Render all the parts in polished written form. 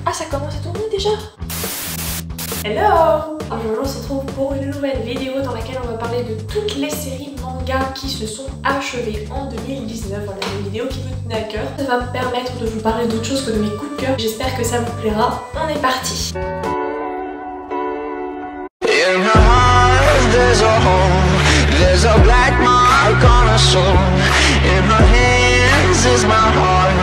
Ah, ça commence à tourner déjà? Hello! Aujourd'hui on se retrouve pour une nouvelle vidéo dans laquelle on va parler de toutes les séries manga qui se sont achevées en 2019. Voilà, une vidéo qui me tenait à cœur. Ça va me permettre de vous parler d'autre chose que de mes coups de cœur. J'espère que ça vous plaira. On est parti! There's a black mark on her soul. In her hands is my heart.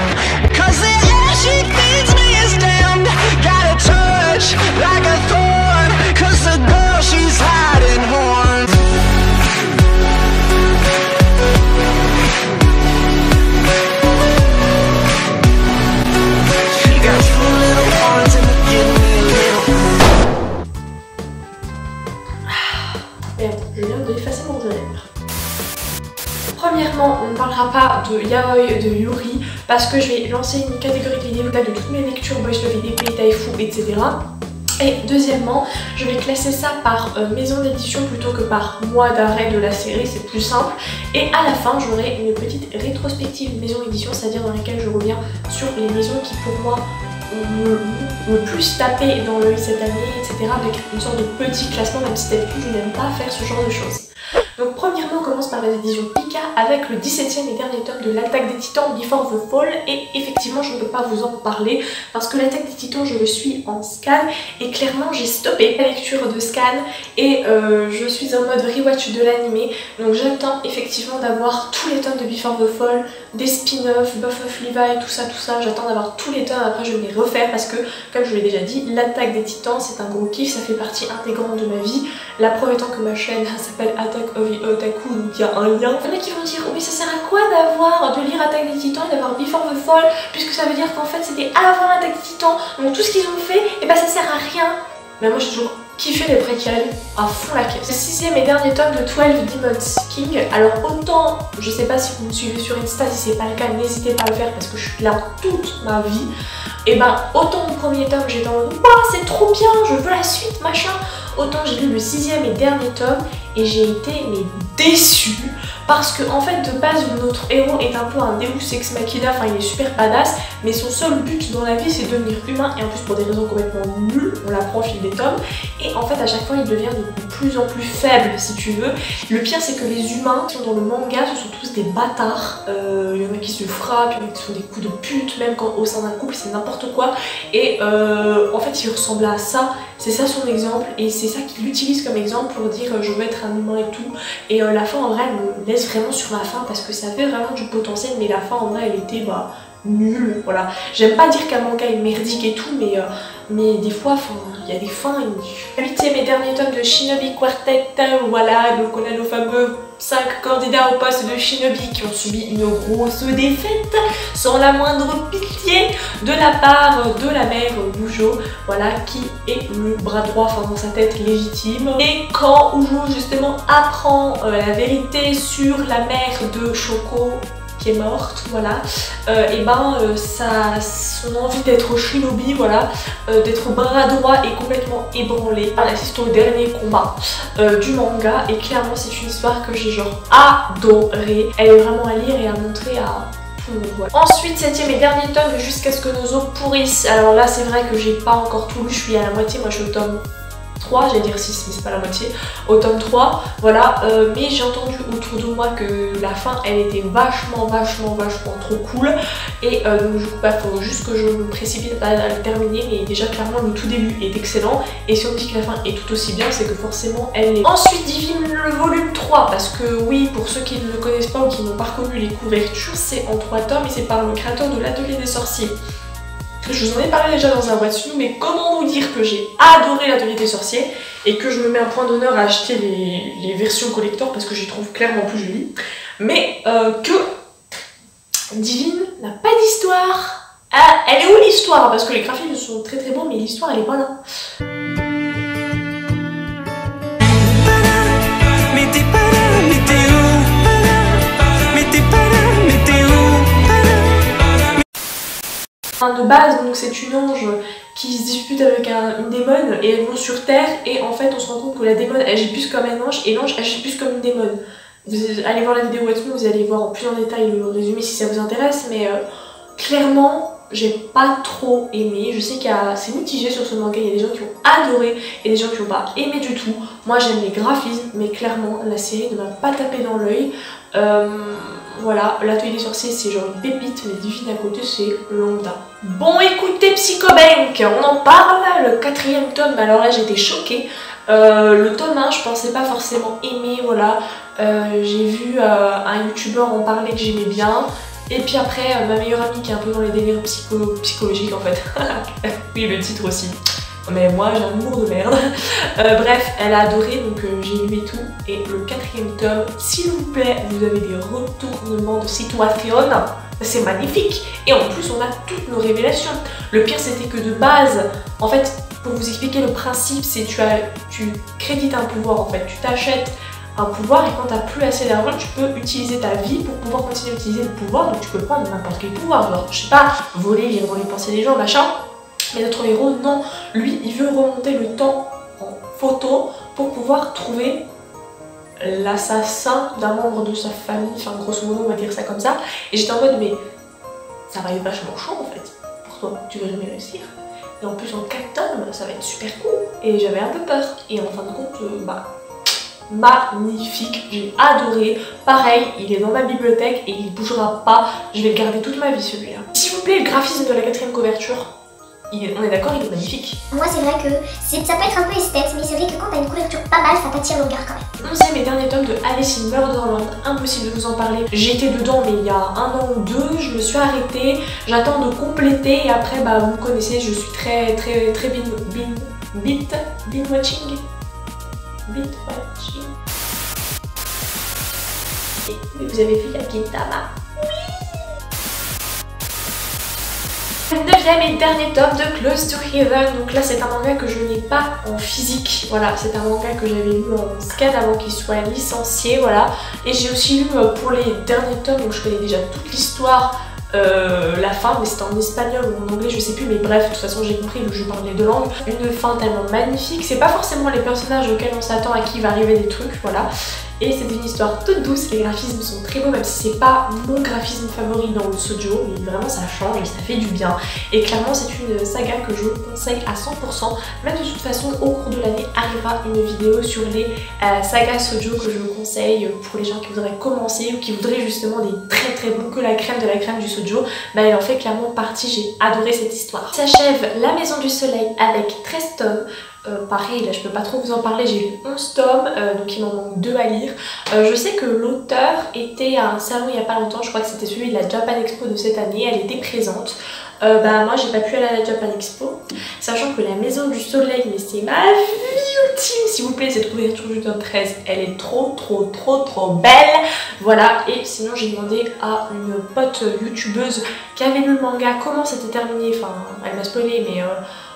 'Cause the air she feeds me is damned. Got a touch like a thorn. 'Cause the girl she's hiding horns. She got two little horns and give me a little. Merde, je viens d'effacer mon génère. Premièrement, on ne parlera pas de Yaoi de Yuri parce que je vais lancer une catégorie de vidéos de toutes mes lectures Boys Love EDP, Taifu, etc. Et deuxièmement, je vais classer ça par maison d'édition plutôt que par mois d'arrêt de la série, c'est plus simple. Et à la fin, j'aurai une petite rétrospective maison édition, c'est-à-dire dans laquelle je reviens sur les maisons qui pour moi ont le plus tapé dans l'œil cette année, etc. avec une sorte de petit classement, même si d'habitude je n'aime pas faire ce genre de choses. Donc premièrement, on commence par les éditions Pika avec le 17e et dernier tome de l'Attaque des Titans Before the Fall. Et effectivement, je ne peux pas vous en parler parce que l'Attaque des Titans, je le suis en scan et clairement j'ai stoppé la lecture de scan et je suis en mode rewatch de l'animé. Donc j'attends effectivement d'avoir tous les tomes de Before the Fall, des spin-offs, Buff of Levi, tout ça. J'attends d'avoir tous les tomes, après je vais les refaire parce que, comme je vous l'ai déjà dit, l'Attaque des Titans c'est un gros kiff, ça fait partie intégrante de ma vie. La preuve étant que ma chaîne s'appelle Attack of the Otaku, donc il y a un lien. Il y en a qui vont dire oui, ça sert à quoi de lire Attaque des Titans et d'avoir Before the Fall, puisque ça veut dire qu'en fait c'était avant l'Attaque des Titans, donc tout ce qu'ils ont fait, et bah ça sert à rien. Mais moi j'ai toujours kiffé les préquels à fond la caisse. Le 6e et dernier tome de 12 Demons King. Alors autant, je sais pas si vous me suivez sur Insta, si c'est pas le cas, n'hésitez pas à le faire parce que je suis là toute ma vie. Et ben autant le premier tome j'étais en mode waouh c'est trop bien, je veux la suite machin. Autant j'ai lu le 6e et dernier tome et j'ai été mais déçue parce que en fait de base notre héros est un peu un Deus Ex Machina, enfin il est super badass mais son seul but dans la vie c'est de devenir humain et en plus pour des raisons complètement nulles, on l'apprend au fil des tomes et en fait à chaque fois il devient de plus en plus faible si tu veux. Le pire c'est que les humains qui sont dans le manga ce sont tous des bâtards, il y en a qui se frappent, il y en a qui se font des coups de pute même quand au sein d'un couple c'est n'importe quoi et en fait il ressemble à ça, c'est ça son exemple et c'est ça qu'il utilise comme exemple pour dire je veux être un humain et tout et la fin en vrai elle me laisse vraiment sur ma fin parce que ça avait vraiment du potentiel mais la fin en vrai elle était nulle, voilà. J'aime pas dire qu'un manga est merdique et tout mais des fois il y a des fins. Le 8e et dernier tome de Shinobi Quartet, voilà, donc on a nos fameux 5 candidats au poste de Shinobi qui ont subi une grosse défaite sans la moindre pitié de la part de la mère Bujo, voilà, qui est le bras droit, enfin dans sa tête légitime. Et quand Ujo justement apprend la vérité sur la mère de Shoko qui est morte, voilà, et ben son envie d'être shinobi, voilà, d'être bras droit est complètement ébranlée. On assiste au dernier combat du manga et clairement c'est une histoire que j'ai genre adorée. Elle est vraiment à lire et à montrer à tout le monde. Voilà. Ensuite 7e et dernier tome de Jusqu'à ce que nos os pourrissent. Alors là c'est vrai que j'ai pas encore tout lu, je suis à la moitié, moi je suis au tome 3, j'allais dire 6 mais c'est pas la moitié, au tome 3, voilà, mais j'ai entendu autour de moi que la fin elle était vachement trop cool et donc du coup bah faut juste que je me précipite à le terminer mais déjà clairement le tout début est excellent et si on dit que la fin est tout aussi bien c'est que forcément elle l'est. Ensuite Divine le volume 3 parce que oui pour ceux qui ne le connaissent pas ou qui n'ont pas reconnu les couvertures c'est en 3 tomes et c'est par le créateur de l'Atelier des Sorciers. Je vous en ai parlé déjà dans un What's New, mais comment vous dire que j'ai adoré l'Atelier des Sorciers et que je me mets un point d'honneur à acheter les versions collector parce que j'y trouve clairement plus jolies, mais que Divine n'a pas d'histoire. Ah, elle est où l'histoire? Parce que les graphismes sont très beaux, mais l'histoire elle est pas là. De base, donc c'est une ange qui se dispute avec une démone et elles vont sur Terre et en fait on se rend compte que la démone agit plus comme un ange et l'ange agit plus comme une démone. Vous allez voir la vidéo What's New, vous allez voir en plus en détail le résumé si ça vous intéresse mais clairement j'ai pas trop aimé. Je sais qu'il y a, c'est mitigé sur ce manga, il y a des gens qui ont adoré et des gens qui n'ont pas aimé du tout. Moi j'aime les graphismes, mais clairement la série ne m'a pas tapé dans l'œil. Voilà, l'atelier des sorciers c'est genre une pépite, mais Divine à côté c'est lambda. Bon écoutez Psychobank, on en parle, le 4e tome, alors là j'étais choquée. Le tome 1 je pensais pas forcément aimer, voilà. J'ai vu un youtubeur en parler que j'aimais bien. Et puis après, ma meilleure amie qui est un peu dans les délires psychologiques en fait. Oui, le titre aussi. Mais moi j'ai un humour de merde. Bref, elle a adoré, donc j'ai lu et tout. Et le 4e tome, s'il vous plaît, vous avez des retournements de situation. C'est magnifique. Et en plus, on a toutes nos révélations. Le pire, c'était que de base, en fait, pour vous expliquer le principe, c'est tu crédites un pouvoir en fait. Tu t'achètes un pouvoir et quand t'as plus assez d'argent, tu peux utiliser ta vie pour pouvoir continuer à utiliser le pouvoir. Donc tu peux prendre n'importe quel pouvoir, genre je sais pas, voler, lire dans les pensées des gens, machin. Mais notre héros, non, lui il veut remonter le temps en photo pour pouvoir trouver l'assassin d'un membre de sa famille, enfin grosso modo on va dire ça comme ça. Et j'étais en mode mais ça va être vachement chaud en fait, pour toi, tu vas jamais réussir. Et en plus en 4 tomes, ça va être super cool. Et j'avais un peu peur. Et en fin de compte, magnifique, j'ai adoré. Pareil, il est dans ma bibliothèque et il bougera pas. Je vais le garder toute ma vie celui-là. S'il vous plaît, le graphisme de la 4e couverture, on est d'accord, il est magnifique. Moi c'est vrai que ça peut être un peu esthète, mais c'est vrai que quand t'as une couverture pas mal, ça t'attire le regard quand même. 11e et dernier tome de Alice in Murderland, impossible de vous en parler. J'étais dedans mais il y a 1 an ou 2, je me suis arrêtée, j'attends de compléter et après bah vous me connaissez, je suis très binge watching. Et vous avez vu la Gintama? Oui. 9e et dernier tome de Close to Heaven. Donc là c'est un manga que je n'ai pas en physique. Voilà, c'est un manga que j'avais lu en scan avant qu'il soit licencié. Voilà. Et j'ai aussi lu pour les derniers tomes, donc je connais déjà toute l'histoire. La fin, mais c'était en espagnol ou en anglais, je sais plus, mais bref, de toute façon j'ai compris, je parle les 2 langues. Une fin tellement magnifique, c'est pas forcément les personnages auxquels on s'attend, à qui il va arriver des trucs, voilà. Et c'est une histoire toute douce, les graphismes sont très beaux, même si c'est pas mon graphisme favori dans le shoujo, mais vraiment ça change et ça fait du bien. Et clairement c'est une saga que je conseille à 100%, même de toute façon au cours de l'année arrivera une vidéo sur les sagas shoujo que je vous conseille pour les gens qui voudraient commencer ou qui voudraient justement des très bons, que la crème de la crème du shoujo. Bah elle en fait clairement partie, j'ai adoré cette histoire. S'achève La Maison du Soleil avec 13 tomes. Pareil, là je peux pas trop vous en parler, j'ai lu 11 tomes, donc il m'en manque 2 à lire. Je sais que l'auteur était à un salon il y a pas longtemps, je crois que c'était celui de la Japan Expo de cette année, elle était présente. Moi j'ai pas pu aller à la Japan Expo, sachant que La Maison du Soleil, mais c'est ma vie ultime, s'il vous plaît, cette couverture du tome 13, elle est trop belle. Voilà, et sinon j'ai demandé à une pote youtubeuse qui avait lu le manga comment c'était terminé, enfin elle m'a spoilé mais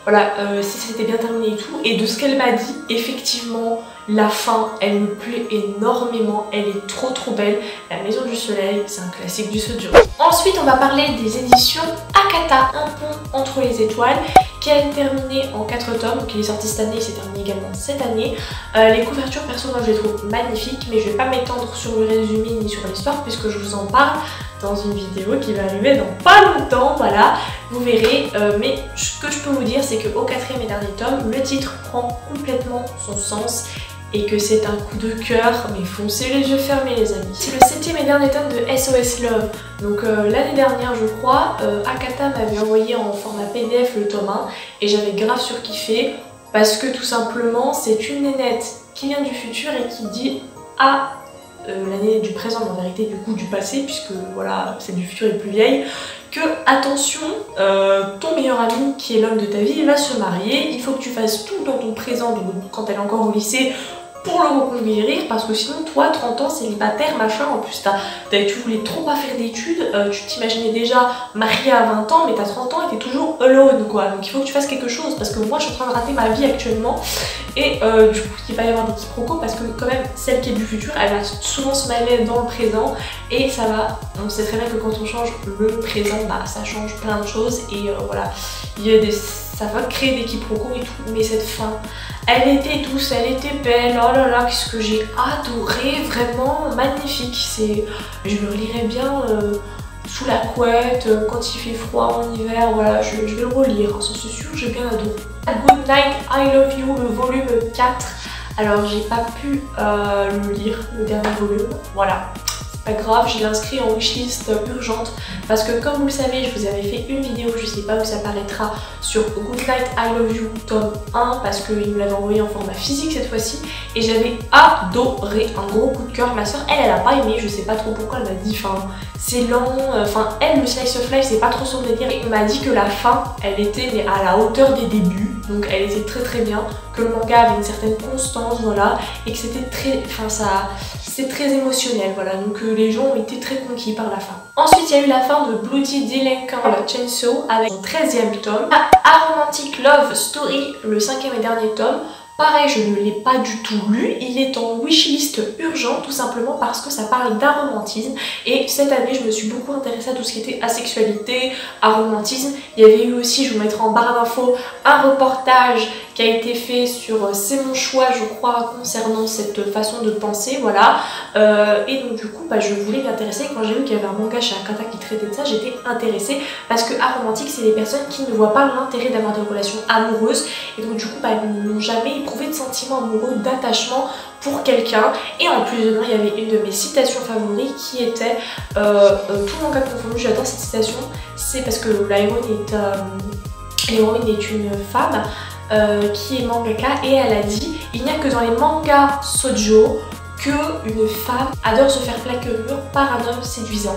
voilà, si c'était bien terminé et tout, et de ce qu'elle m'a dit, effectivement, la fin, elle me plaît énormément, elle est trop belle. La Maison du Soleil, c'est un classique du shoujo. Ensuite, on va parler des éditions Akata, Un pont entre les étoiles, qui a été terminé en 4 tomes, donc il est sorti cette année, il s'est terminé également cette année. Les couvertures, perso, moi je les trouve magnifiques, mais je vais pas m'étendre sur le résumé ni sur l'histoire, puisque je vous en parle dans une vidéo qui va arriver dans pas longtemps, voilà, vous verrez. Mais ce que je peux vous dire, c'est qu'au 4e et dernier tome, le titre prend complètement son sens et que c'est un coup de cœur, mais foncez les yeux fermés les amis. C'est le 7e et dernier tome de SOS Love. Donc l'année dernière je crois, Akata m'avait envoyé en format PDF le tome 1 et j'avais grave surkiffé parce que tout simplement c'est une nénette qui vient du futur et qui dit à l'année du présent, mais en vérité du coup du passé, puisque voilà c'est du futur et plus vieille, que attention, ton meilleur ami qui est l'homme de ta vie va se marier, il faut que tu fasses tout dans ton présent, donc quand elle est encore au lycée, pour le reconquérir, parce que sinon toi 30 ans célibataire machin, en plus tu voulais trop pas faire d'études, tu t'imaginais déjà mariée à 20 ans mais t'as 30 ans et t'es toujours alone quoi, donc il faut que tu fasses quelque chose parce que moi je suis en train de rater ma vie actuellement et du coup il va y avoir des quiproquos parce que quand même celle qui est du futur elle va souvent se mêler dans le présent et ça va, on sait très bien que quand on change le présent bah ça change plein de choses et voilà, il y a ça va créer des quiproquos et tout, mais cette fin elle était douce, elle était belle, oh là là, qu'est-ce que j'ai adoré, vraiment magnifique. Je me relirai bien sous la couette, quand il fait froid en hiver, voilà, je vais le relire, hein, ça c'est sûr, j'ai bien adoré. Good Night, I Love You, le volume 4. Alors j'ai pas pu le lire, le dernier volume, voilà. Pas grave, je l'ai inscrit en wishlist urgente parce que comme vous le savez, je vous avais fait une vidéo, je sais pas où ça paraîtra, sur Good Night I Love You tome 1 parce qu'il me l'avait envoyé en format physique cette fois-ci et j'avais adoré, un gros coup de cœur. Ma soeur elle a pas aimé, je sais pas trop pourquoi, elle m'a dit c'est lent, elle le slice of life c'est pas trop son délire et on m'a dit que la fin elle était mais à la hauteur des débuts, donc elle était très bien, que le manga avait une certaine constance, voilà, et que c'était très, c'est très émotionnel, voilà, donc les gens ont été très conquis par la fin. Ensuite il y a eu la fin de Bloody Delinquent Chainsaw avec son 13e tome, A Romantic Love Story, le 5e et dernier tome. Pareil, je ne l'ai pas du tout lu, il est en wishlist urgent tout simplement parce que ça parle d'aromantisme et cette année je me suis beaucoup intéressée à tout ce qui était asexualité, aromantisme. Il y avait eu aussi, je vous mettrai en barre d'infos, un reportage qui a été fait sur C'est mon choix je crois concernant cette façon de penser, voilà. Et donc du coup je voulais m'intéresser, quand j'ai vu qu'il y avait un manga chez Akata qui traitait de ça, j'étais intéressée parce que aromantique c'est les personnes qui ne voient pas l'intérêt d'avoir des relations amoureuses et donc du coup elles n'ont jamais éprouvé de sentiments amoureux, d'attachement pour quelqu'un. Et en plus dedans il y avait une de mes citations favorites qui était tout manga confondu, j'adore cette citation, c'est parce que l'héroïne est une femme qui est mangaka et elle a dit « Il n'y a que dans les mangas shoujo que une femme adore se faire plaquer au mur par un homme séduisant.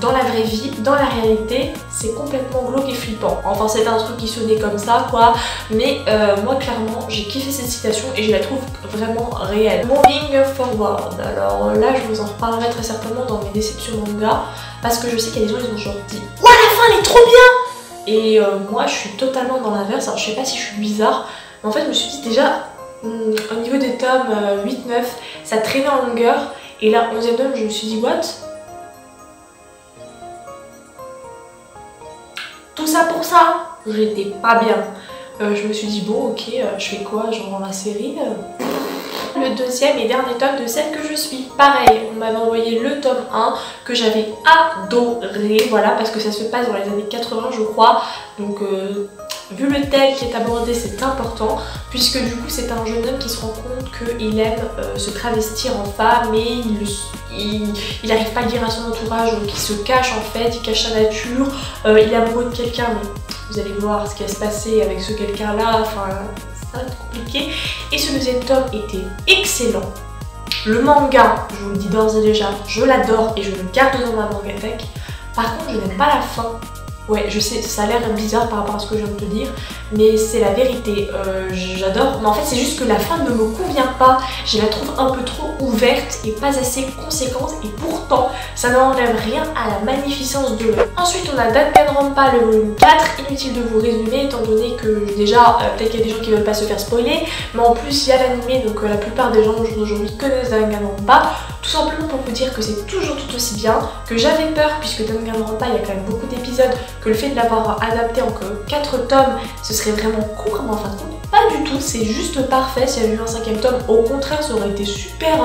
Dans la vraie vie, dans la réalité, c'est complètement glauque et flippant. » Enfin c'était un truc qui sonnait comme ça quoi, mais moi clairement j'ai kiffé cette citation et je la trouve vraiment réelle. Moving forward, alors là je vous en reparlerai très certainement dans mes déceptions manga parce que je sais qu'il y a des gens qui ont genre dit « Ouah la fin elle est trop bien !» Et moi je suis totalement dans l'inverse, alors je sais pas si je suis bizarre, mais en fait je me suis dit déjà au niveau des tomes 8-9 ça traînait en longueur et là 11e tome je me suis dit what? Tout ça pour ça? J'étais pas bien. Je me suis dit bon ok, je fais quoi? Genre dans la série Le deuxième et dernier tome de Celle que je suis. Pareil, on m'avait envoyé le tome 1 que j'avais adoré, voilà, parce que ça se passe dans les années 80 je crois. Donc vu le thème qui est abordé c'est important puisque du coup c'est un jeune homme qui se rend compte qu'il aime se travestir en femme mais il n'arrive pas à le dire à son entourage donc il se cache en fait, il cache sa nature, il est amoureux de quelqu'un mais vous allez voir ce qui va se passer avec ce quelqu'un là, enfin ça va être compliqué. Et ce deuxième tome était excellent. Le manga, je vous le dis d'ores et déjà, je l'adore et je le garde dans ma mangatech. Par contre je n'aime pas la fin. Ouais, je sais, ça a l'air bizarre par rapport à ce que je viens de te dire, mais c'est la vérité. J'adore, mais en fait c'est juste que la fin ne me convient pas. Je la trouve un peu trop ouverte et pas assez conséquente, et pourtant ça n'enlève rien à la magnificence de l'œuvre. Ensuite on a Danganronpa le volume 4, inutile de vous résumer étant donné que déjà peut-être qu'il y a des gens qui veulent pas se faire spoiler, mais en plus il y a l'anime donc la plupart des gens aujourd'hui connaissent Danganronpa. Tout simplement pour vous dire que c'est toujours tout aussi bien, que j'avais peur puisque Danganronpa il y a quand même beaucoup d'épisodes, que le fait de l'avoir adapté en que 4 tomes ce serait vraiment court, mais en fin de compte pas du tout, c'est juste parfait. S'il y avait eu un 5e tome, au contraire ça aurait été super,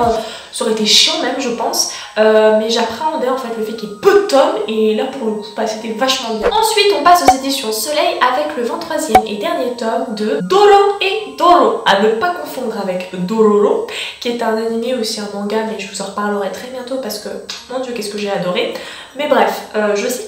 ça aurait été chiant même je pense, mais j'appréhendais en fait le fait qu'il y ait peu de tomes et là pour le coup c'était vachement bien. Ensuite on passe aux éditions Soleil avec le 23e et dernier tome de Doro et Doro, à ne pas confondre avec Dororo qui est un animé aussi un manga, mais je vous en reparlerai très bientôt parce que mon dieu qu'est-ce que j'ai adoré. Mais bref, je sais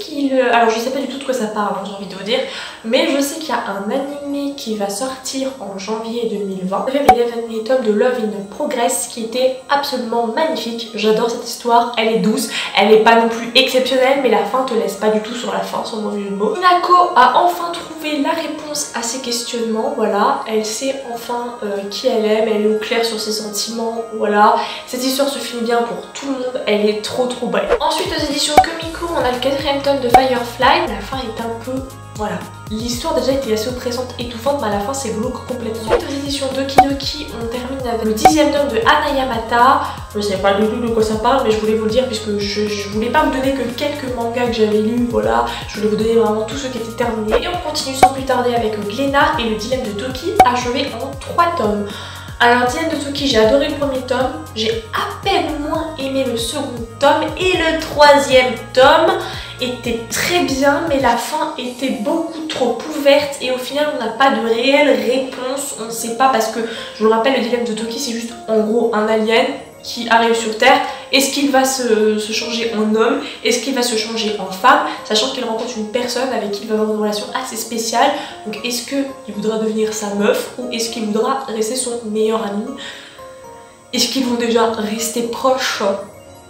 alors je sais pas du tout de quoi ça parle, j'ai envie de vous dire, mais je sais qu'il y a un animé qui va sortir en janvier 2020. J'avais mes derniers tomes de Love in Progress qui était absolument magnifique. J'adore cette histoire, elle est douce, elle n'est pas non plus exceptionnelle, mais la fin te laisse pas du tout sur la fin, sans mauvais jeu de mots. Minako a enfin trouvé la réponse à ses questionnements, voilà, elle sait enfin qui elle aime, elle est au clair sur ses sentiments, voilà. Cette histoire se finit bien pour tout le monde, elle est trop belle. Ensuite aux éditions Kumiko, on a le 4e tome de Firefly, la fin est un peu... Voilà. L'histoire déjà était assez oppressante, étouffante, mais à la fin c'est glauque complètement. Ensuite aux éditions Doki Doki, on termine avec le 10e tome de Hanayamata. Je sais pas du tout de quoi ça parle, mais je voulais vous le dire puisque je voulais pas vous donner que quelques mangas que j'avais lus, voilà. Je voulais vous donner vraiment tout ce qui était terminé. Et on continue sans plus tarder avec Glénat et le dilemme de Toki, achevé en 3 tomes. Alors Dilemme de Toki, j'ai adoré le premier tome, j'ai à peine moins aimé le second tome et le 3e tome. était très bien, mais la fin était beaucoup trop ouverte et au final on n'a pas de réelle réponse, on ne sait pas, parce que je vous le rappelle, le dilemme de Toki c'est juste en gros un alien qui arrive sur Terre. Est-ce qu'il va se changer en homme? Est-ce qu'il va se changer en femme? Sachant qu'il rencontre une personne avec qui il va avoir une relation assez spéciale. Donc est-ce qu'il voudra devenir sa meuf ou est-ce qu'il voudra rester son meilleur ami? Est-ce qu'ils vont déjà rester proches?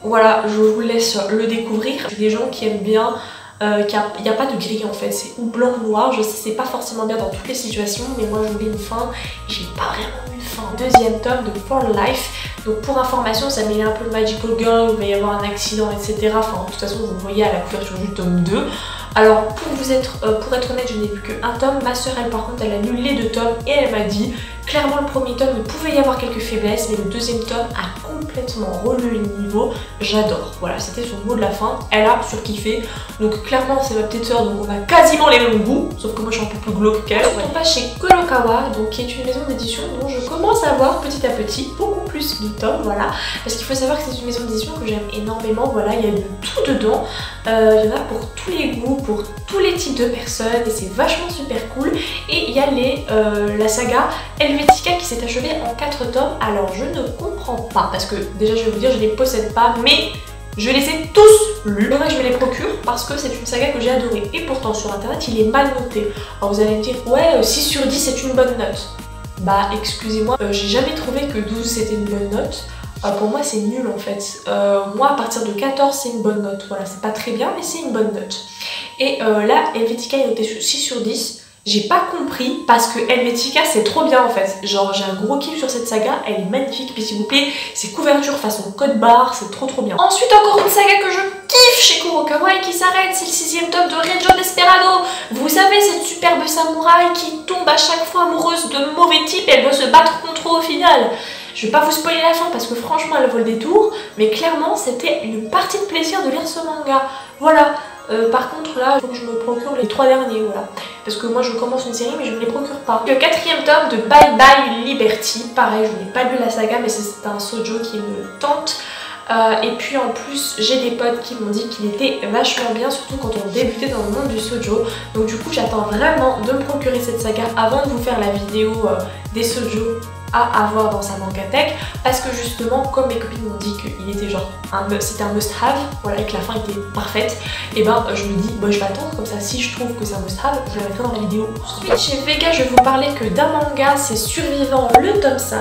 Voilà, je vous laisse le découvrir. Des gens qui aiment bien, qu'il n'y a pas de gris en fait, c'est ou blanc ou noir. Je sais c'est pas forcément bien dans toutes les situations, mais moi je voulais une fin et j'ai pas vraiment eu fin. Deuxième tome de For Life. Donc pour information, ça mêle un peu Magical Girl, il va y avoir un accident, etc. Enfin, de toute façon, vous voyez à la couverture du tome 2. Alors pour être honnête, je n'ai vu qu'un tome. Ma soeur, elle par contre, elle a lu les 2 tomes et elle m'a dit clairement le premier tome, il pouvait y avoir quelques faiblesses, mais le deuxième tome a complètement relevé le niveau. J'adore. Voilà, c'était son mot de la fin. Elle a surkiffé. Donc clairement, c'est ma petite soeur, donc on a quasiment les mêmes goûts, sauf que moi je suis un peu plus glauque qu'elle. On passe chez Kurokawa, donc qui est une maison d'édition dont je commence à voir petit à petit beaucoup plus de tomes, voilà. Parce qu'il faut savoir que c'est une maison d'édition que j'aime énormément. Voilà, il y a de tout dedans. Il y en a pour tous les goûts, pour tous les types de personnes et c'est vachement super cool. Et il y a la saga Helvetica qui s'est achevée en 4 tomes. Alors je ne comprends pas parce que déjà je vais vous dire je les possède pas, mais je les ai tous lus. C'est vrai que je me les procure parce que c'est une saga que j'ai adorée et pourtant sur internet il est mal noté. Alors vous allez me dire ouais 6 sur 10 c'est une bonne note. Bah excusez-moi, j'ai jamais trouvé que 12 c'était une bonne note. Pour moi c'est nul en fait. Moi à partir de 14 c'est une bonne note. Voilà, c'est pas très bien mais c'est une bonne note. Et là Helvetica est noté sur 6 sur 10. J'ai pas compris parce que Helvetica c'est trop bien en fait. Genre j'ai un gros kiff sur cette saga, elle est magnifique. Puis s'il vous plaît, ses couvertures façon code barre, c'est trop bien. Ensuite encore une saga que je kiffe chez Kurokawa et qui s'arrête, c'est le 6e tome de Reggio Desperado. Vous savez cette superbe samouraï qui tombe à chaque fois amoureuse de mauvais types et elle doit se battre contre eux au final. Je vais pas vous spoiler la fin parce que franchement elle vaut le détour, mais clairement c'était une partie de plaisir de lire ce manga. Voilà. Par contre là, il faut que je me procure les 3 derniers, voilà. Parce que moi je commence une série mais je ne les procure pas. Le 4e tome de Bye Bye Liberty, pareil je n'ai pas lu la saga mais c'est un shoujo qui me tente. Et puis en plus j'ai des potes qui m'ont dit qu'il était vachement bien, surtout quand on débutait dans le monde du shoujo. Donc du coup j'attends vraiment de me procurer cette saga avant de vous faire la vidéo des shoujo à avoir dans sa mangatech, parce que justement comme mes copines m'ont dit qu'il était genre c'était un must have, voilà, et que la fin était parfaite, et ben je me dis bon je vais attendre, comme ça si je trouve que c'est un must have je la mettrai dans la vidéo. Ensuite chez Vega je vais vous parler que d'un manga, c'est Survivant le tome 5,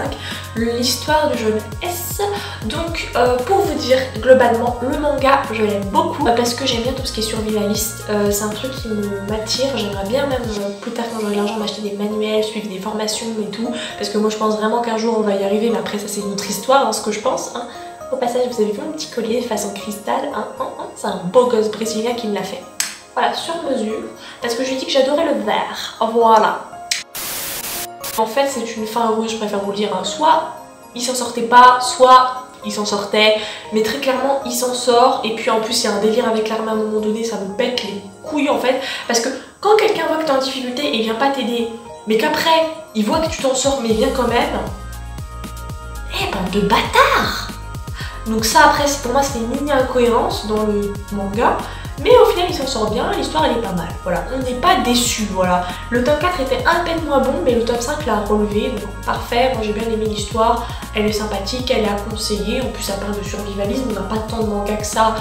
l'histoire du jeune S. Donc pour vous dire globalement le manga je l'aime beaucoup parce que j'aime bien tout ce qui est survivaliste, c'est un truc qui m'attire, j'aimerais bien même plus tard quand j'aurai l'argent m'acheter des manuels, suivre des formations et tout, parce que moi je pense vraiment qu'un jour on va y arriver, mais après ça c'est une autre histoire, hein, ce que je pense. Hein. Au passage vous avez vu mon petit collier façon cristal, hein, c'est un beau gosse brésilien qui me l'a fait. Voilà, sur mesure, parce que je lui ai dit que j'adorais le vert, voilà. En fait c'est une fin heureuse, je préfère vous le dire, hein. Soit il s'en sortait pas, soit il s'en sortait, mais très clairement il s'en sort, et puis en plus il y a un délire avec l'armée à un moment donné, ça me pète les couilles en fait, parce que quand quelqu'un voit que t'es en difficulté et il vient pas t'aider, mais qu'après il voit que tu t'en sors mais il vient quand même, eh bande de bâtards. Donc ça après pour moi c'est une mini incohérence dans le manga, mais au final il s'en sort bien, l'histoire elle est pas mal, voilà, on n'est pas déçus, voilà. Le tome 4 était un peine moins bon, mais le tome 5 l'a relevé, donc parfait, moi j'ai bien aimé l'histoire, elle est sympathique, elle est à conseiller, en plus ça parle de survivalisme, on n'a pas tant de mangas que ça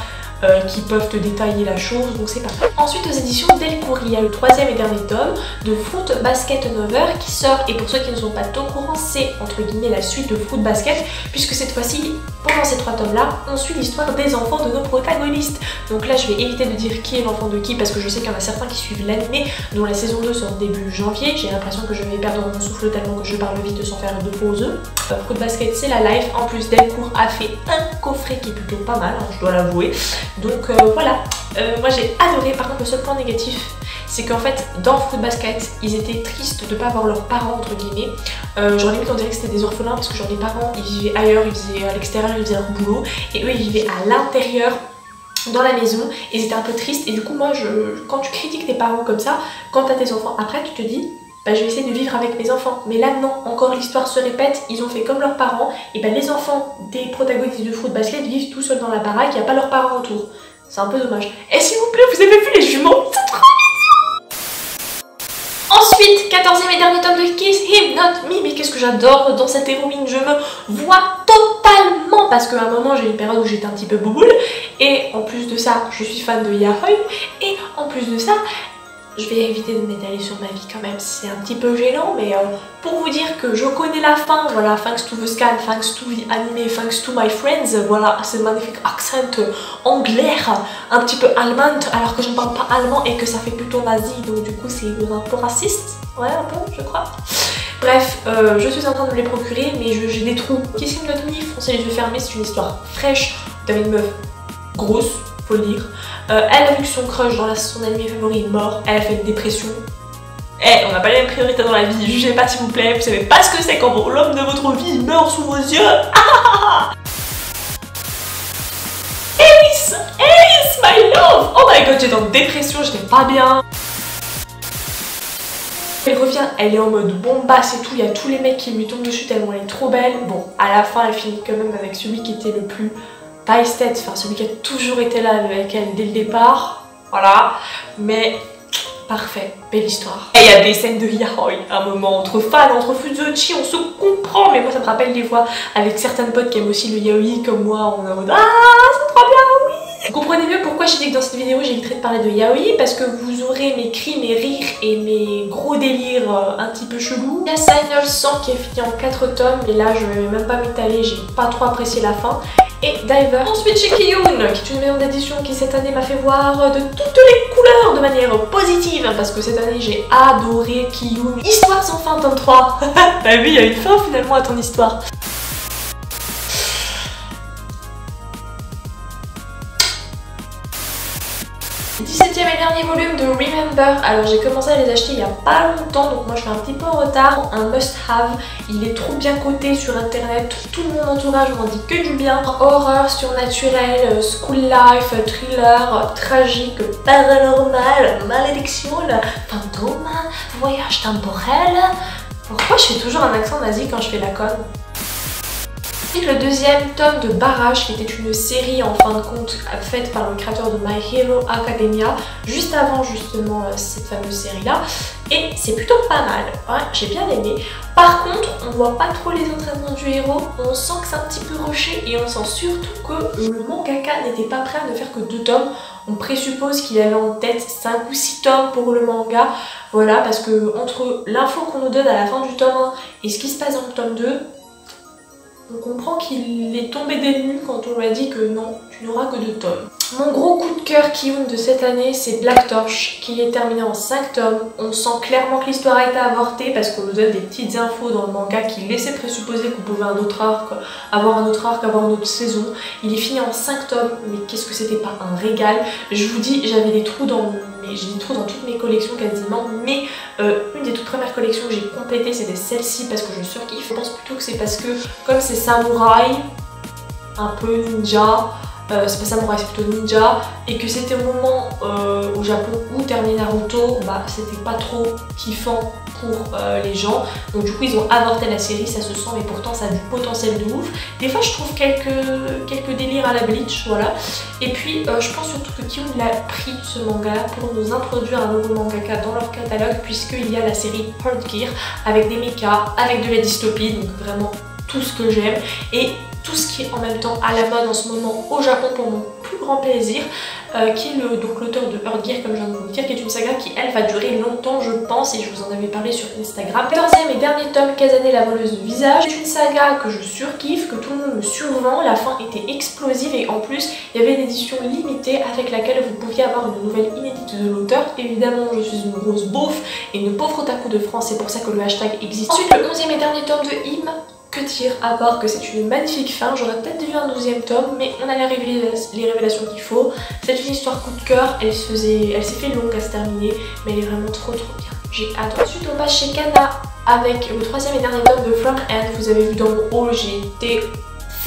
qui peuvent te détailler la chose, donc c'est pas mal. Ensuite aux éditions Delcourt, il y a le 3e et dernier tome de Fruit Basket Nover qui sort, et pour ceux qui ne sont pas au courant, c'est entre guillemets la suite de Fruit Basket, puisque cette fois-ci, pendant ces 3 tomes là, on suit l'histoire des enfants de nos protagonistes. Donc là je vais éviter de dire qui est l'enfant de qui, parce que je sais qu'il y en a certains qui suivent l'anime, dont la saison 2 sort début janvier, j'ai l'impression que je vais perdre mon souffle tellement que je parle vite sans faire de pause. Fruit Basket c'est la life, en plus Delcourt a fait un coffret qui est plutôt pas mal, hein, je dois l'avouer. Donc voilà, moi j'ai adoré. Par contre le seul point négatif c'est qu'en fait dans Fruit Basket ils étaient tristes de ne pas avoir leurs parents entre guillemets, genre limite on dirait que c'était des orphelins parce que genre les parents ils vivaient ailleurs, ils faisaient à l'extérieur, ils faisaient leur boulot et eux ils vivaient à l'intérieur dans la maison et ils étaient un peu tristes. Et du coup moi quand tu critiques tes parents comme ça, quand t'as tes enfants après tu te dis bah, je vais essayer de vivre avec mes enfants. Mais là non, encore l'histoire se répète, ils ont fait comme leurs parents, et bah les enfants des protagonistes de Fruit Basket vivent tout seuls dans la baraque, il n'y a pas leurs parents autour. C'est un peu dommage. Et s'il vous plaît, vous avez vu les jumeaux? C'est trop mignon. Ensuite, 14e et dernier tome de Kiss Him Not Me. Mais qu'est-ce que j'adore dans cette héroïne. Je me vois totalement. Parce qu'à un moment, j'ai eu une période où j'étais un petit peu bouboule. Et en plus de ça, je suis fan de Yaoi. Et en plus de ça, je vais éviter de m'étaler sur ma vie quand même, c'est un petit peu gênant, mais pour vous dire que je connais la fin, voilà, thanks to the scan, thanks to the anime, thanks to my friends, voilà, ce magnifique accent anglais, un petit peu allemand, alors que je ne parle pas allemand et que ça fait plutôt nazi, donc du coup c'est un peu raciste, ouais, un peu, je crois. Bref, je suis en train de me les procurer, mais j'ai des trous. Kiss Him Not Me, foncez les yeux fermés, c'est une histoire fraîche d'une meuf grosse, faut le dire. Elle a vu que son crush dans son anime favori est mort, elle a fait une dépression. On n'a pas les mêmes priorités dans la vie, jugez pas s'il vous plaît, vous savez pas ce que c'est quand l'homme de votre vie meurt sous vos yeux. Alice, Alice, my love. Oh my god, j'étais en dépression, j'étais pas bien. Elle revient, elle est en mode bombasse et tout, il y a tous les mecs qui lui tombent dessus tellement elle est trop belle. Bon, à la fin, elle finit quand même avec celui qui était le plus pas esthète, enfin celui qui a toujours été là avec elle dès le départ, voilà, mais parfait, belle histoire. Et il y a des scènes de yaoi, un moment entre fans, entre fuzochi, on se comprend, mais moi ça me rappelle des fois avec certaines potes qui aiment aussi le yaoi comme moi, on est en mode ah c'est trop bien, oui. Vous comprenez mieux pourquoi j'ai dit que dans cette vidéo j'éviterai de parler de yaoi, parce que vous aurez mes cris, mes rires et mes gros délires un petit peu chelous. Il y a Signal 100 qui est fini en 4 tomes, et là je vais même pas m'étaler, j'ai pas trop apprécié la fin. Et Diver. Ensuite chez Kiyun, qui est une maison d'édition qui cette année m'a fait voir de toutes les couleurs de manière positive, parce que cette année j'ai adoré Kiyun. Histoire sans fin, tome 3. Bah oui, il y a une fin finalement à ton histoire. Et dernier volume de Remember. Alors j'ai commencé à les acheter il y a pas longtemps, donc moi je suis un petit peu en retard. Un must have, il est trop bien coté sur internet, tout mon entourage m'en dit que du bien. Horreur, surnaturel, school life, thriller, tragique, paranormal, malédiction, fantôme, voyage temporel. Pourquoi je fais toujours un accent nazi quand je fais la conne? Le deuxième tome de Barrage, qui était une série en fin de compte faite par le créateur de My Hero Academia, juste avant justement cette fameuse série là, et c'est plutôt pas mal, ouais, j'ai bien aimé. Par contre on voit pas trop les entraînements du héros, on sent que c'est un petit peu rushé et on sent surtout que le mangaka n'était pas prêt à ne faire que 2 tomes. On présuppose qu'il avait en tête 5 ou 6 tomes pour le manga, voilà, parce que entre l'info qu'on nous donne à la fin du tome 1 et ce qui se passe dans le tome 2, on comprend qu'il est tombé des nues quand on lui a dit que non, tu n'auras que 2 tomes. Mon gros coup de cœur Kiyun de cette année, c'est Black Torch, qui est terminé en 5 tomes. On sent clairement que l'histoire a été avortée parce qu'on nous donne des petites infos dans le manga qui laissaient présupposer qu'on pouvait avoir un autre arc, avoir une autre saison. Il est fini en 5 tomes, mais qu'est-ce que c'était pas un régal. Je vous dis, j'avais des trous dans toutes mes collections quasiment, mais une des toutes premières collections que j'ai complétées c'était celle-ci parce que je surkiffe. Je pense plutôt que c'est parce que comme c'est samouraï, un peu ninja, c'est pas samouraï, c'est plutôt ninja, et que c'était au moment au Japon où terminer Naruto, bah c'était pas trop kiffant pour les gens, donc du coup ils ont avorté la série, ça se sent, mais pourtant ça a du potentiel de ouf. Des fois je trouve quelques délires à la Bleach, voilà. Et puis je pense surtout que Kiyun a pris ce manga pour nous introduire un nouveau mangaka dans leur catalogue, puisqu'il y a la série Heart Gear avec des mechas, avec de la dystopie, donc vraiment tout ce que j'aime, et tout ce qui est en même temps à la mode en ce moment au Japon pour mon plus grand plaisir, qui est l'auteur de Heart Gear, comme je viens de vous le dire, qui est une saga qui elle va durer longtemps je pense, et je vous en avais parlé sur Instagram. 14e et dernier tome, Kazane la voleuse de visage. C'est une saga que je surkiffe, que tout le monde me survend, la fin était explosive et en plus il y avait une édition limitée avec laquelle vous pouviez avoir une nouvelle inédite de l'auteur. Évidemment je suis une grosse beauf et une pauvre otaku de France, c'est pour ça que le hashtag existe. Ensuite le 11e et dernier tome de Him. Que dire à part que c'est une magnifique fin, j'aurais peut-être vu un 12e tome, mais on a les révélations qu'il faut. C'est une histoire coup de cœur, elle s'est fait longue à se terminer, mais elle est vraiment trop bien. J'ai hâte. Ensuite on passe chez Kana avec le 3e et dernier tome de From End. Vous avez vu dans mon haul, j'ai été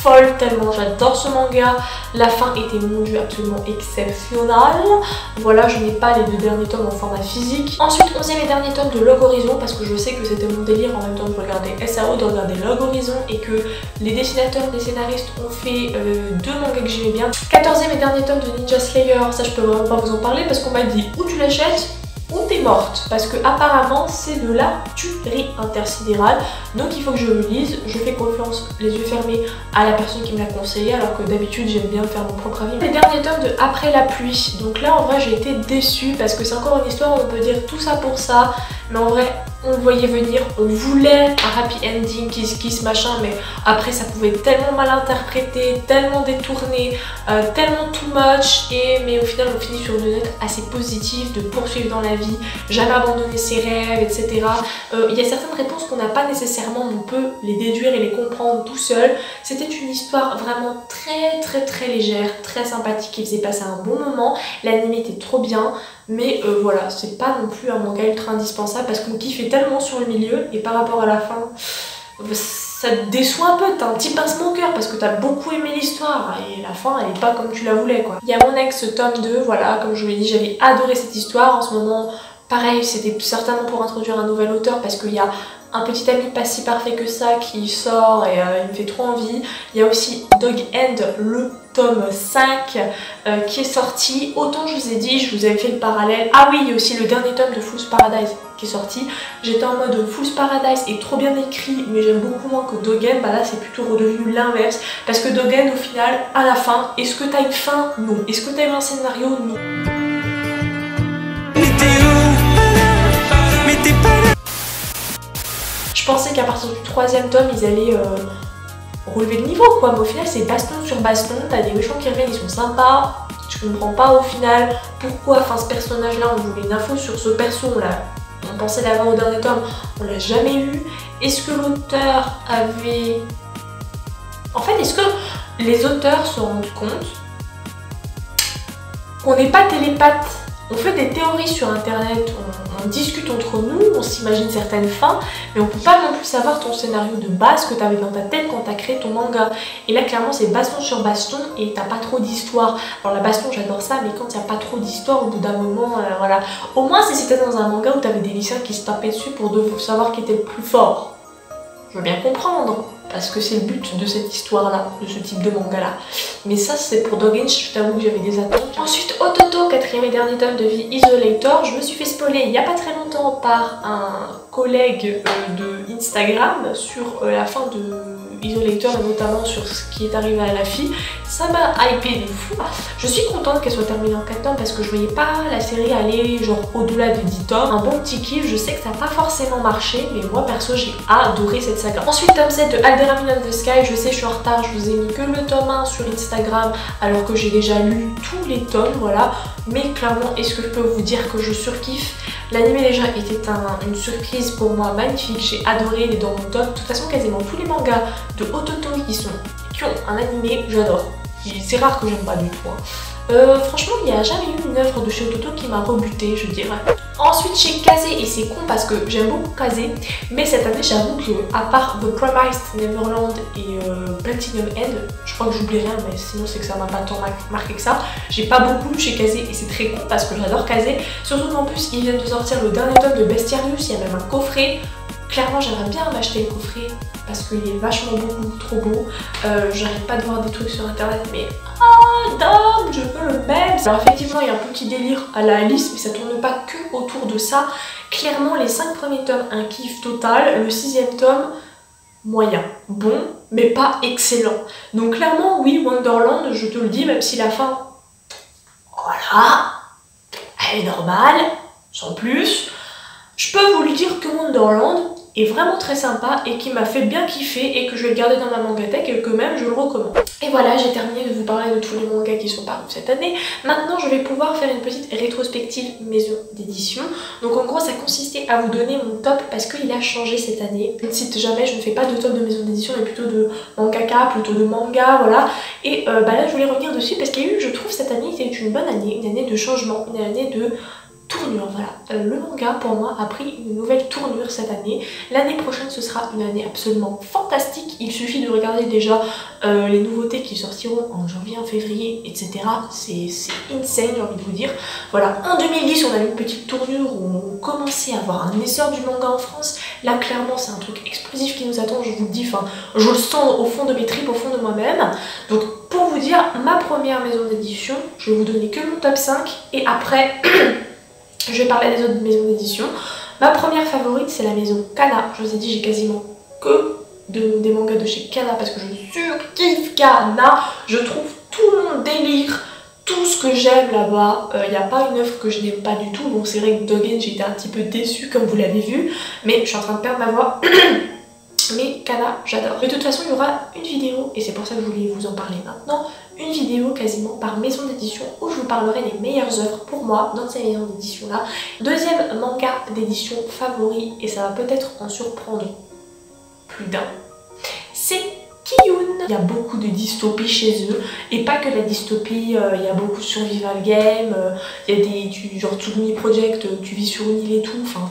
folle tellement j'adore ce manga. La fin était, mon dieu, absolument exceptionnelle. Voilà, je n'ai pas les 2 derniers tomes en format physique. Ensuite, 11e et dernier tome de Log Horizon, parce que je sais que c'était mon délire en même temps que je regardais SAO, de regarder Log Horizon, et que les dessinateurs, les scénaristes ont fait 2 mangas que j'aimais bien. 14e et dernier tome de Ninja Slayer, ça je peux vraiment pas vous en parler parce qu'on m'a dit ou tu l'achètes ou t'es morte, parce que apparemment c'est de la tuerie intersidérale, donc il faut que je le lise. Je fais confiance les yeux fermés à la personne qui me l'a conseillé, alors que d'habitude j'aime bien faire mon propre avis. Les derniers tomes de Après la pluie, donc là en vrai j'ai été déçue parce que c'est encore une histoire où on peut dire tout ça pour ça, mais en vrai on le voyait venir, on voulait un happy ending, kiss machin, mais après ça pouvait être tellement mal interprété, tellement détourné, tellement too much, mais au final on finit sur une note assez positive de poursuivre dans la vie, jamais abandonner ses rêves, etc. Il y a certaines réponses qu'on n'a pas nécessairement, on peut les déduire et les comprendre tout seul. C'était une histoire vraiment très légère, très sympathique, qui faisait passer un bon moment, l'anime était trop bien. Mais voilà, c'est pas non plus un manga ultra indispensable parce qu'on kiffait tellement sur le milieu et par rapport à la fin, ça te déçoit un peu, t'as un petit pincement au cœur parce que t'as beaucoup aimé l'histoire et la fin elle est pas comme tu la voulais quoi. Il y a Mon Ex tome 2, voilà, comme je vous l'ai dit, j'avais adoré cette histoire. En ce moment, pareil, c'était certainement pour introduire un nouvel auteur parce qu'il y a un petit ami pas si parfait que ça qui sort et il me fait trop envie. Il y a aussi Dog End, le tome 5 qui est sorti. Autant je vous ai dit, je vous avais fait le parallèle. Ah oui, il y a aussi le dernier tome de Fool's Paradise qui est sorti. J'étais en mode Fool's Paradise est trop bien écrit, mais j'aime beaucoup moins que Dog End. Bah là c'est plutôt redevenu l'inverse. Parce que Dog End au final, à la fin, est-ce que t'as une fin? Non. Est-ce que t'as eu un scénario? Non. Je pensais qu'à partir du 3e tome, ils allaient relever de niveau quoi, mais au final c'est baston sur baston, t'as des méchants qui reviennent, ils sont sympas, je comprends pas au final pourquoi, enfin ce personnage là, on voulait une info sur ce perso, on pensait l'avoir au dernier tome, on l'a jamais eu. Est-ce que l'auteur avait... En fait, est-ce que les auteurs se rendent compte qu'on n'est pas télépathe? On fait des théories sur internet, on discute entre nous, on s'imagine certaines fins, mais on peut pas non plus savoir ton scénario de base que tu avais dans ta tête quand tu as créé ton manga. Et là clairement c'est baston sur baston et t'as pas trop d'histoire. Alors la baston j'adore ça, mais quand il n'y a pas trop d'histoire au bout d'un moment, voilà. Au moins si c'était dans un manga où tu avais des lycéens qui se tapaient dessus pour savoir qui était le plus fort. Je veux bien comprendre, parce que c'est le but de cette histoire-là, de ce type de manga-là. Mais ça, c'est pour Dog End, je t'avoue que j'avais des attentes. Ensuite, Ototo, 4e et dernier tome de Vie Isolator. Je me suis fait spoiler il n'y a pas très longtemps par un collègue de Instagram sur la fin de Isolator et notamment sur ce qui est arrivé à la fille. Ça m'a hypé de fou. Je suis contente qu'elle soit terminée en 4 tomes parce que je voyais pas la série aller genre au-delà de 10 tomes. Un bon petit kiff, je sais que ça n'a pas forcément marché, mais moi perso j'ai adoré cette saga. Ensuite, tome 7 de Alderamin of the Sky, je sais je suis en retard, je vous ai mis que le tome 1 sur Instagram alors que j'ai déjà lu tous les tomes, voilà. Mais clairement, est-ce que je peux vous dire que je surkiffe? L'anime déjà était une surprise pour moi magnifique, j'ai adoré, il est dans mon top. De toute façon, quasiment tous les mangas de Ototo qui ont un animé, j'adore. C'est rare que j'aime pas du tout. Franchement, il n'y a jamais eu une œuvre de chez Ototo qui m'a rebutée, je dirais. Ensuite, chez Kaze, et c'est con parce que j'aime beaucoup Kaze, mais cette année, j'avoue que, à part The Promised Neverland et Platinum End, je crois que j'oublie rien, mais sinon c'est que ça m'a pas tant marqué que ça. J'ai pas beaucoup lu chez Kaze et c'est très con parce que j'adore Kaze. Surtout qu'en plus, ils viennent de sortir le dernier tome de Bestiarius, il y a même un coffret. Clairement, j'aimerais bien m'acheter le coffret parce qu'il est vachement beaucoup trop beau. J'arrête pas de voir des trucs sur internet, mais dingue, je veux le même. Alors effectivement, il y a un petit délire à la Alice, mais ça tourne pas que autour de ça. Clairement, les 5 premiers tomes, un kiff total. Le 6e tome, moyen. Bon, mais pas excellent. Donc clairement, oui, Wonderland, je te le dis, même si la fin, voilà, elle est normale, sans plus. Je peux vous le dire que Wonderland est vraiment très sympa et qui m'a fait bien kiffer et que je vais le garder dans ma mangatech et que même je le recommande. Et voilà, j'ai terminé de vous parler de tous les mangas qui sont parus cette année. Maintenant, je vais pouvoir faire une petite rétrospective maison d'édition. Donc en gros, ça consistait à vous donner mon top parce qu'il a changé cette année. Je ne cite jamais, je ne fais pas de top de maison d'édition mais plutôt de mangaka, plutôt de manga, voilà. Et là, je voulais revenir dessus parce qu'il y a eu, je trouve, cette année était une bonne année, une année de changement, une année de tournure, voilà. Le manga pour moi a pris une nouvelle tournure cette année. L'année prochaine ce sera une année absolument fantastique. Il suffit de regarder déjà les nouveautés qui sortiront en janvier, en février, etc. C'est insane, j'ai envie de vous dire. Voilà, en 2010 on a eu une petite tournure où on commençait à avoir un essor du manga en France. Là clairement c'est un truc explosif qui nous attend, je vous le dis, enfin je le sens au fond de mes tripes, au fond de moi-même. Donc pour vous dire, ma première maison d'édition, je vais vous donner que mon top 5 et après je vais parler des autres maisons d'édition. Ma première favorite c'est la maison Kana. Je vous ai dit j'ai quasiment que des mangas de chez Kana parce que je surkiffe Kana. Je trouve tout mon délire, tout ce que j'aime là-bas. Il n'y a pas une œuvre que je n'aime pas du tout. Bon c'est vrai que Dogen j'étais un petit peu déçue comme vous l'avez vu, mais je suis en train de perdre ma voix. Mais Kana, j'adore. De toute façon, il y aura une vidéo, et c'est pour ça que je voulais vous en parler maintenant, une vidéo quasiment par maison d'édition où je vous parlerai des meilleures œuvres pour moi dans ces maisons d'édition là. Deuxième manga d'édition favori, et ça va peut-être en surprendre plus d'un, c'est Kiyun. Il y a beaucoup de dystopie chez eux, et pas que la dystopie, il y a beaucoup de survival game, il y a des genre Tsugumi Project, tu vis sur une île et tout, enfin...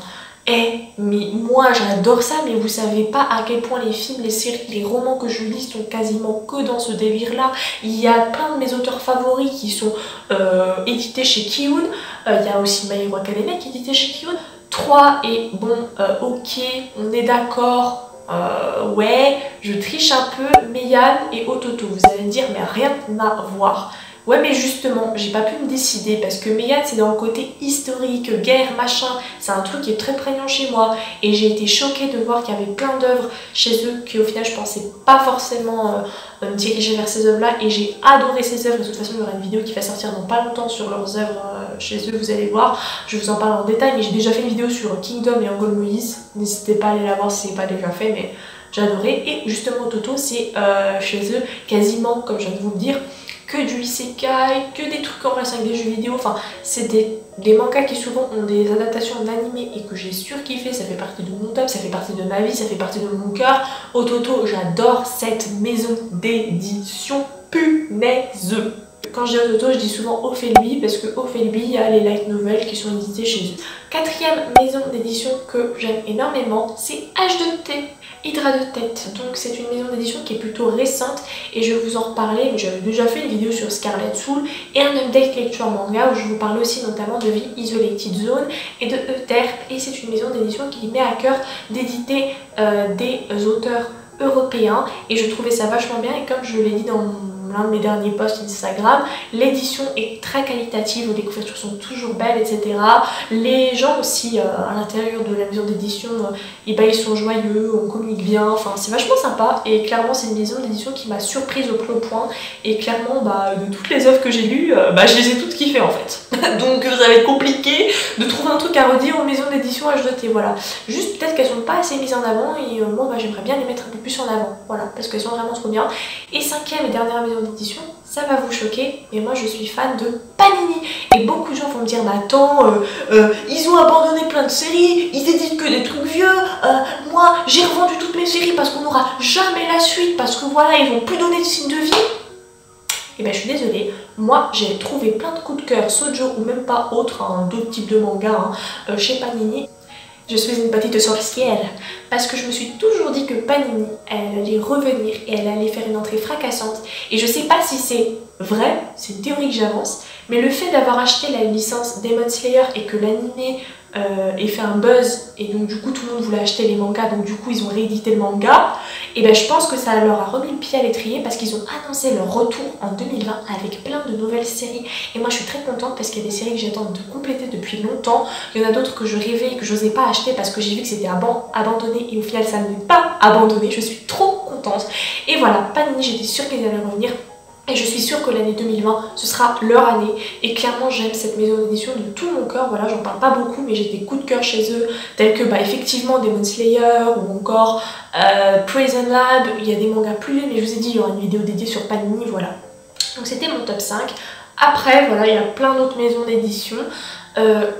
mais moi j'adore ça, mais vous savez pas à quel point les films, les séries, les romans que je lis sont quasiment que dans ce délire là. Il y a plein de mes auteurs favoris qui sont édités chez Kiyun. Il y a aussi My Hero Academia qui est édité chez Kiyun. 3 et bon, ok, on est d'accord, ouais, je triche un peu, Meian et Ototo. Vous allez me dire, mais rien à voir. Ouais mais justement, j'ai pas pu me décider parce que Meian c'est dans le côté historique, guerre, machin, c'est un truc qui est très prégnant chez moi et j'ai été choquée de voir qu'il y avait plein d'œuvres chez eux qui au final je pensais pas forcément me diriger vers ces œuvres là et j'ai adoré ces œuvres. De toute façon il y aura une vidéo qui va sortir dans pas longtemps sur leurs œuvres chez eux, vous allez voir, je vous en parle en détail, mais j'ai déjà fait une vidéo sur Kingdom et Angol Moïse, n'hésitez pas à aller la voir si c'est pas déjà fait, mais j'ai adoré. Et justement Toto c'est chez eux quasiment, comme je viens de vous le dire, que du isekai, que des trucs en relation avec des jeux vidéo, enfin c'est des mangas qui souvent ont des adaptations en animé et que j'ai surkiffé, ça fait partie de mon top, ça fait partie de ma vie, ça fait partie de mon cœur. Ototo, j'adore cette maison d'édition, punaise. Quand je dis Ototo, je dis souvent Ophelby parce que Ophelby, il y a les light novels qui sont édités chez eux. Quatrième maison d'édition que j'aime énormément, c'est H2T. Hydra de tête, donc c'est une maison d'édition qui est plutôt récente et je vais vous en reparler, mais j'avais déjà fait une vidéo sur Scarlet Soul et un update lecture manga où je vous parle aussi notamment de The Isolated Zone et de Euterpe, et c'est une maison d'édition qui met à cœur d'éditer des auteurs européens et je trouvais ça vachement bien, et comme je l'ai dit dans l'un de mes derniers posts Instagram, l'édition est très qualitative, les couvertures sont toujours belles, etc. Les gens aussi à l'intérieur de la maison d'édition, ils sont joyeux, on communique bien, enfin c'est vachement sympa, et clairement c'est une maison d'édition qui m'a surprise au plus haut point, et clairement de toutes les œuvres que j'ai lues, je les ai toutes kiffées en fait. Donc ça va être compliqué de trouver un truc à redire aux maisons d'édition H2T, voilà. Juste peut-être qu'elles sont pas assez mises en avant, et moi j'aimerais bien les mettre un peu plus en avant, voilà, parce qu'elles sont vraiment trop bien. Et cinquième et dernière maison d'édition, ça va vous choquer, mais moi je suis fan de Panini, et beaucoup de gens vont me dire mais attends, ils ont abandonné plein de séries, ils éditent que des trucs vieux, moi j'ai revendu toutes mes séries parce qu'on n'aura jamais la suite, parce que voilà ils vont plus donner de signe de vie. Et ben je suis désolée, moi j'ai trouvé plein de coups de cœur, Sojo ou même pas autres, d'autres types de mangas chez Panini. Je suis une petite sorcière parce que je me suis toujours dit que Panini, elle allait revenir et elle allait faire une entrée fracassante. Et je sais pas si c'est vrai, c'est une théorie que j'avance, mais le fait d'avoir acheté la licence Demon Slayer et que l'anime ait fait un buzz, et donc du coup tout le monde voulait acheter les mangas, donc du coup ils ont réédité le manga, et ben je pense que ça leur a remis le pied à l'étrier parce qu'ils ont annoncé leur retour en 2020 avec plein de nouvelles séries, et moi je suis très contente parce qu'il y a des séries que j'attends de compléter depuis longtemps. Il y en a d'autres que je rêvais et que j'osais pas acheter parce que j'ai vu que c'était abandonné, et au final ça n'est pas abandonné, je suis trop contente. Et voilà, Panini, j'étais sûre qu'ils allaient revenir. Et je suis sûre que l'année 2020, ce sera leur année. Et clairement, j'aime cette maison d'édition de tout mon cœur. Voilà, j'en parle pas beaucoup, mais j'ai des coups de cœur chez eux, tels que effectivement Demon Slayer ou encore Prison Lab. Il y a des mangas plus vieux, mais je vous ai dit, il y aura une vidéo dédiée sur Panini, voilà. Donc c'était mon top 5. Après, voilà, il y a plein d'autres maisons d'édition.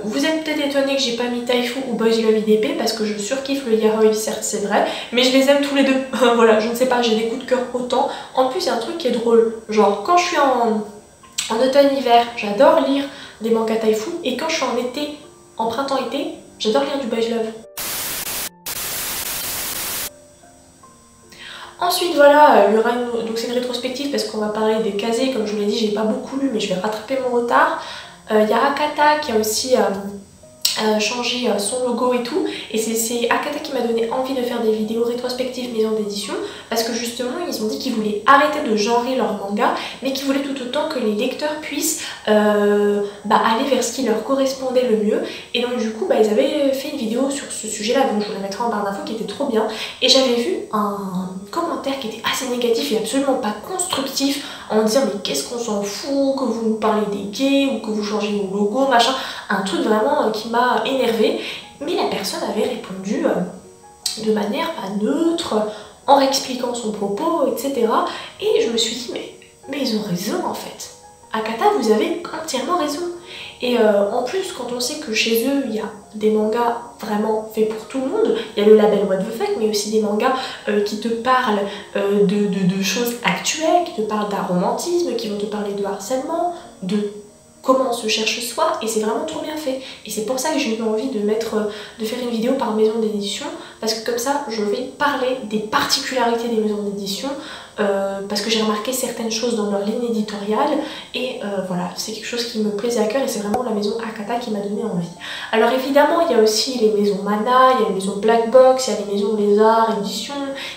Vous êtes peut-être étonné que j'ai pas mis Taifu ou Boys Love IDP parce que je surkiffe le Yaoi, certes c'est vrai, mais je les aime tous les deux. Voilà, je ne sais pas, j'ai des coups de cœur autant. En plus, il y a un truc qui est drôle, genre quand je suis en automne-hiver, j'adore lire des mangas Taifu, et quand je suis en été, en printemps-été, j'adore lire du boys love. Ensuite voilà, il y aura donc c'est une rétrospective parce qu'on va parler des casiers, comme je vous l'ai dit, j'ai pas beaucoup lu mais je vais rattraper mon retard. Il y a Akata qui a aussi changé son logo et tout, et c'est Akata qui m'a donné envie de faire des vidéos rétrospectives maison d'édition parce que justement ils ont dit qu'ils voulaient arrêter de genrer leur manga mais qu'ils voulaient tout autant que les lecteurs puissent aller vers ce qui leur correspondait le mieux, et donc du coup ils avaient fait une vidéo sur ce sujet là, donc je vous la mettrai en barre d'infos, qui était trop bien, et j'avais vu un commentaire qui était assez négatif et absolument pas constructif en disant mais qu'est-ce qu'on s'en fout que vous nous parlez des gays ou que vous changez vos logos machin, un truc vraiment qui m'a énervée, mais la personne avait répondu de manière neutre en réexpliquant son propos, etc. Et je me suis dit mais ils ont raison en fait. Akata, vous avez entièrement raison. Et en plus, quand on sait que chez eux, il y a des mangas vraiment faits pour tout le monde, il y a le label What the Fuck, mais aussi des mangas qui te parlent de choses actuelles, qui te parlent d'aromantisme, qui vont te parler de harcèlement, de comment on se cherche soi, et c'est vraiment trop bien fait. Et c'est pour ça que j'ai eu envie de faire une vidéo par maison d'édition, parce que comme ça, je vais parler des particularités des maisons d'édition, parce que j'ai remarqué certaines choses dans leur ligne éditoriale, et voilà, c'est quelque chose qui me plaisait à cœur, et c'est vraiment la maison Akata qui m'a donné envie. Alors évidemment, il y a aussi les maisons Mana, il y a les maisons Black Box, il y a les maisons Lézard Édition,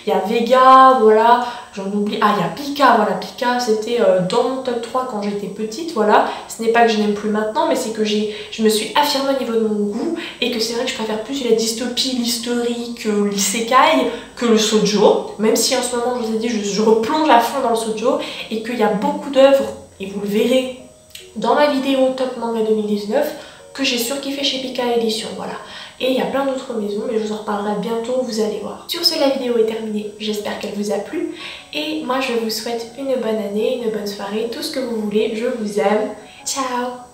il y a Vega, voilà, j'en oublie, il y a Pika, voilà, Pika c'était dans mon top 3 quand j'étais petite, voilà, ce n'est pas que je n'aime plus maintenant, mais c'est que je me suis affirmée au niveau de mon goût, et que c'est vrai que je préfère plus la dystopie, l'historique, l'isekai, que le shoujo, même si en ce moment, je vous ai dit, je replonge à fond dans le shoujo, et qu'il y a beaucoup d'œuvres, et vous le verrez dans ma vidéo Top Manga 2019, que j'ai surkiffé chez Pika Édition, voilà. Et il y a plein d'autres maisons, mais je vous en reparlerai bientôt, vous allez voir. Sur ce, la vidéo est terminée, j'espère qu'elle vous a plu. Et moi, je vous souhaite une bonne année, une bonne soirée, tout ce que vous voulez, je vous aime. Ciao!